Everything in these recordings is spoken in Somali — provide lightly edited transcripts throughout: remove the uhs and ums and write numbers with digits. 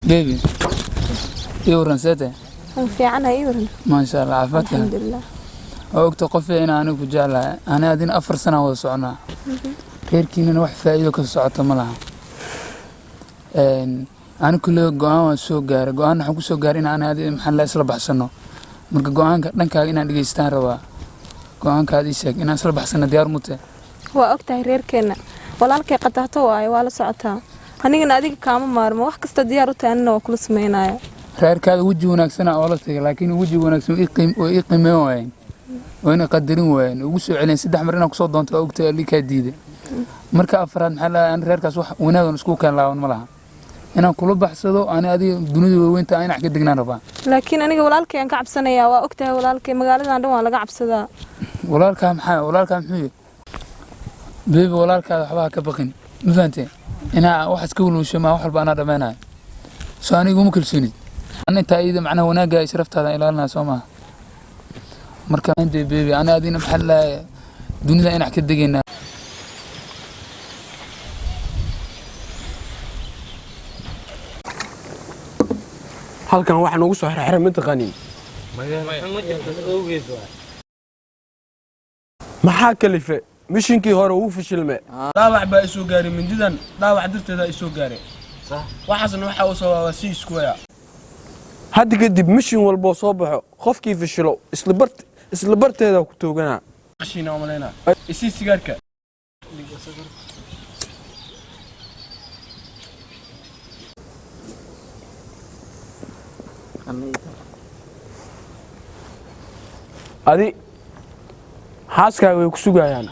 بيبي يورن سيته في عنها يورن ما شاء الله عافاك الحمد لله وقت قفي أنا كجعلها أنا أدين أفر سنة وصعنا غير كينا واحد فايدة كسعة ملها أنا كل جوان سوق جار جوان حكوا سوق جارين أنا هذه محل أصل بحسنه مرك جوان كنا كأجنا نجيستان روا جوان كهذه سك إن أصل بحسنه ديار مته وقتها غير كنا ولا لك قطعته ولا سعتها هنيجي ناديك كام مرة واحد كستديارو تاني وكل سمينا غير كذا وجه وناكسنا أولته لكن وجه وناكسنا يقيم وين وين يقدرون وين وسوا عليه سدح مرنا كصوت دونت وقت اللي كديده مركا أفراد محل أنا غير كسوح ونادو نسكو كان لاون ملها أنا كل بحثه أنا هذه دنيا وين تاين حكي دقنا ربع لكن أنا ولا لك أنك عبسنا يا وقتها ولا لك مقالة عندهم ولا عبسدا ولا لك ولا لك حي بيبي ولا لك حبها كبقين ما فهمتي أنا واحد كول وش ما واحد بأنا دمنا ساني قوم كل سنة أنا تأييد معنا هناك جاي شرفت هذا إلى الناس وما مركا عندي بيبي أنا هذه محل دنيا أنا حكي دقنا halkan waxa nagu soo xirxiray mid taqaaniin maxaa kalife mishinkii hore uu fashilmay dhaawac baa isoo gaaray mindidan dhaawac darteeda isoo gaaray waxaasna waxa uu sababa si isku waya hadda kadib mishin walba soo baxo qofkii fashilo isla barteeda ku toogana qashina umaleena isi sigaarka adi xaaskaaga way ku sugayaan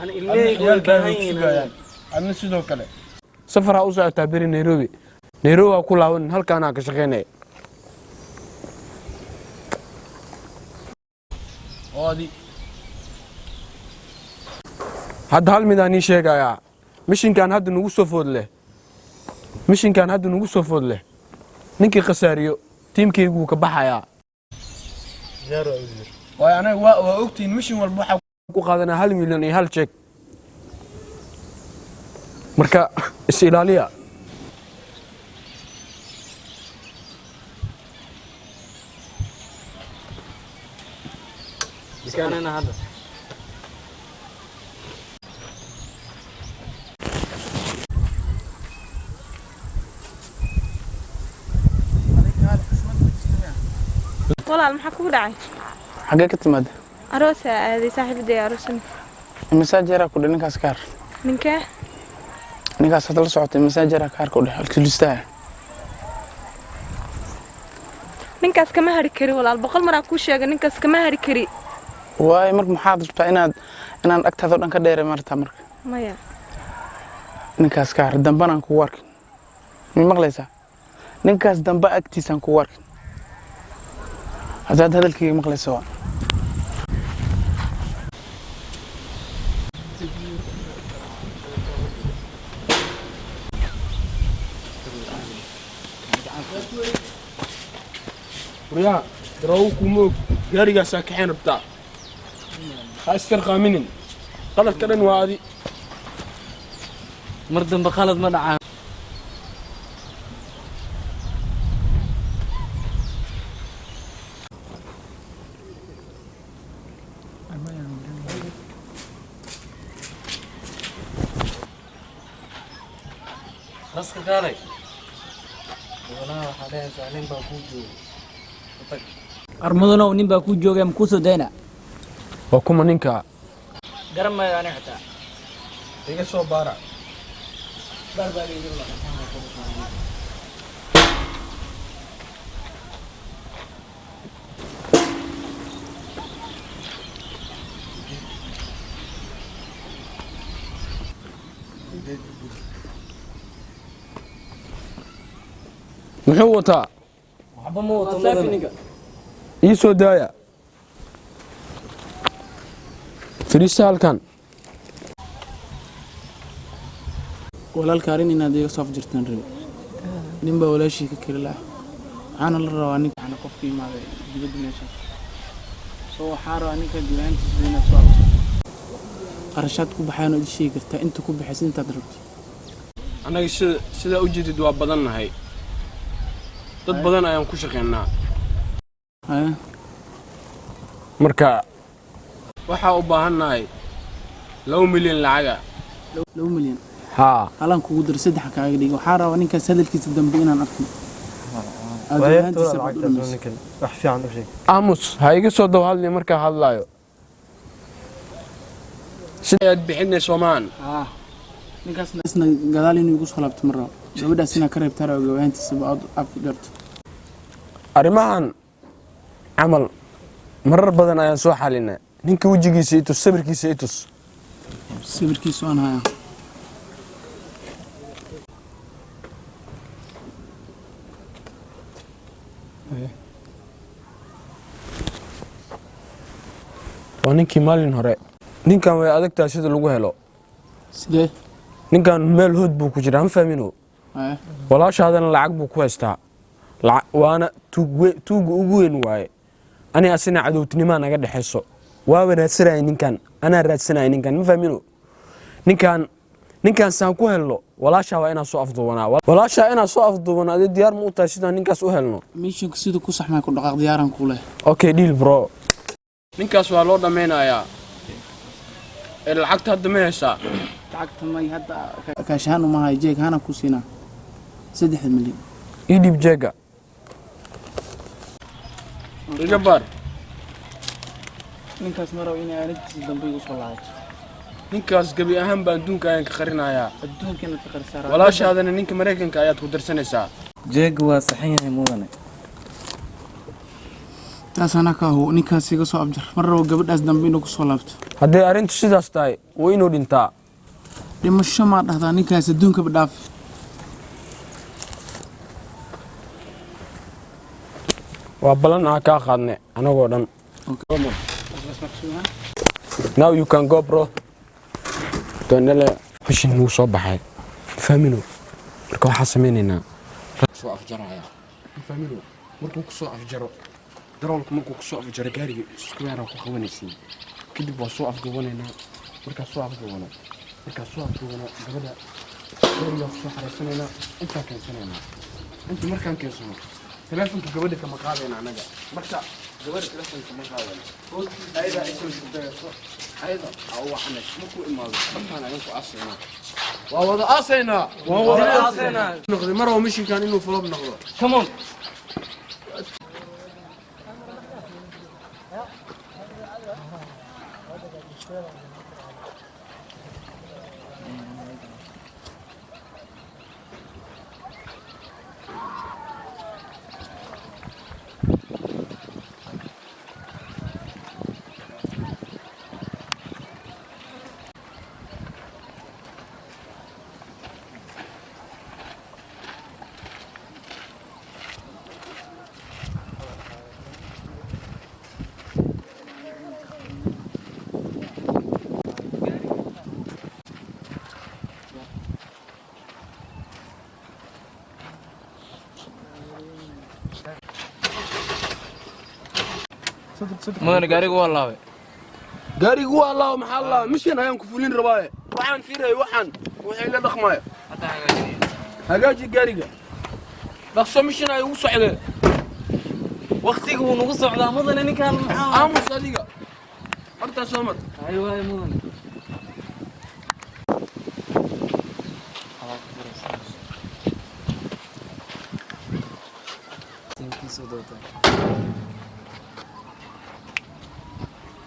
ana sidoo kale safar u socotaa beri Nairobi waa ku laawan halkaan ka shaqeynay oodi hadda hal mid aan sheegayaa mishinkan hadda nagu soo food leh ninkii khasaariyo tiimkaygu ka baxaya waa anaga waa ogtiin mishin walba waxa ku qaadanaa 1 milyan iyo 1 check marka is ilaaliya iskaanana hadda والله ما حكوا داعي حاجة كتمد أروسة هذه صاحبتي أروسة مساجرة كل ناس كار من كه ناس هتطلع صوت مساجرة كار كل الكلستة نكاس كما هركري ولا البقال مرة كوش يا نكاس كما هركري واي مرك محاضر بتاعنا أنا أكتر أنك داير مرتا مرك ما يا نكاس كار دمبنا كوارك من مغلسة نكاس دمبا أكتيسان كوارك هذا الكي مغلسة وريا دروكم غاريغا ساكحين بتاع خاصر قامنين قلت كدن وادي مردن بخالد ما دعا راسك كاري والله حاليا سالين باكوجو armaduna nin baa ku joogay ma ku soo dayna waa kuma ninka garan ma aan xataa iga soo baara muxuu wataa waxba ma wato saafiniga ii soo daaya firiista halkan walaalka arin inaad iga soo jirtaan rabi nin baa walaashii ka kari lahaa waxaana la rabaa ninka ana qofka imaaday dibadda meesha soo waxaa rabaa ninka diiwaantiisa inaad soo aragto qarashaad ku baxayaan oo ii sheegi kartaa inta ku baxaysa intaad rabto anaga sida u jeedid waa badannahay dad badan ayaan ku shaqeynaa haye marka waxaa u baahannahay 2 milyan lacaga 2 milyan haa halan kugu dir 3 kaaga dhigo waxaa rabaa ninkaas hadalkiisa dambe inaan arko aamus ha iga soo daw hadli markaa hadlaayo sidaad bixinayso maan ninkaasna gadaal inuu igu soo laabto mar rabo gabadhaas inaa ka reebtaa rabo gawaantiisa baad af dharto arrimahan camal marar badan ayaan soo xalinay ninka wejigiisa itus sawirkiisa itus sawirkiisu aan hayaa waa ninkii maalin hore ninkan way adagtahay sida lagu helo sidee ninkan meel hood buu ku jiraa ma fahmino haye walaashaadana lacag buu ku haystaa waana tuuga ugu weyn waaye ani asina cadowtinimaa naga dhexayso waaba raadsanaya ninkan anaa raadsanaya ninkan ma fahmino ninkan saan ku helno walaashaa waa inaan soo afduubanaa walaashaa inaan soo afduubana adee diyaar ma u tahay sidaan ninkaas u helno meeshanka sida ku saxmay ku dhaqaaq diyaaran ku leh okay deal bro ninkaas waa loo dhammaynayaa ee lacagta hadda ma haysaa lacagta may hadda kaashaan uma hay jeeg hana ku siinaa 3 milyan ii dhiib jeega iga baar ninkaas ma rabo inay arrintiisa dambe igu soo laabato ninkaas gabi ahaan baa adduunka ayaan ka qarinayaa adduunkana ka qarsaara walaashaadana ninka maraykanka ayaad ku darsanaysaa jeega waa saxan yahay mudane taas ana ka hoo ninkaas iga soo abjar mar rabo gabadhaas dambe inuu ku soo laabto hadday arrintu sidaas tahay waa inuu dhintaa dhimasho ma dhahdaa ninkaas adduunka badhaaf waa balan ah kaa qaadne anagoo dhan now you can go bro donele bishin nuu soo baxay fahmino marka waxaa samaynaynaa soo afjaraya fahmino markuu ku soo afjaro daroolku markuu ku soo afjaro gaariga square ku qabanaysiin kadib waa soo afduubanaynaa markaa soo afduubano gabadha gaariga ku soo xaraysanaynaa intaa keensanaynaa inta markaan keensano telefonka gabadha kama qaadayna anaga marka gabadha telefonka kama qaadayna ayada isoo shubeyso ayada aa waxana markuu imaado markaan ayaan ku aasaynaa waa wada aasaynaa noqday mar waa mishinkan inuu flop noqdo Come on. mudane gaariga waa laabay gaarigu waa allah maxaa allah mishin ayaan ku fulin rabaaye waxaan fiiray waxaan wixii la dhaqmaayo hagaaji gaariga dhaqso mishin ay ugu socdeen waqtiga wuu nagu socdaa mudane ninkaan maxaa aamus adiga hortaa soo mar ay waay mudane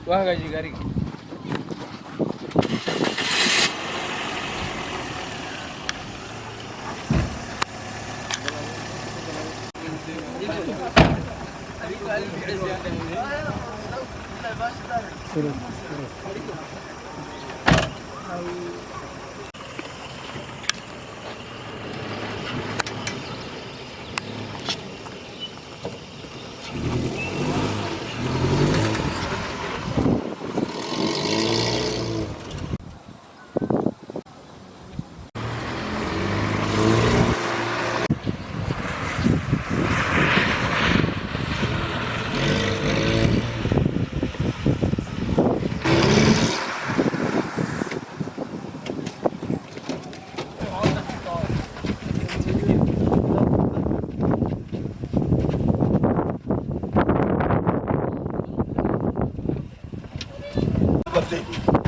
Waa hagaaji gaariga. نفسي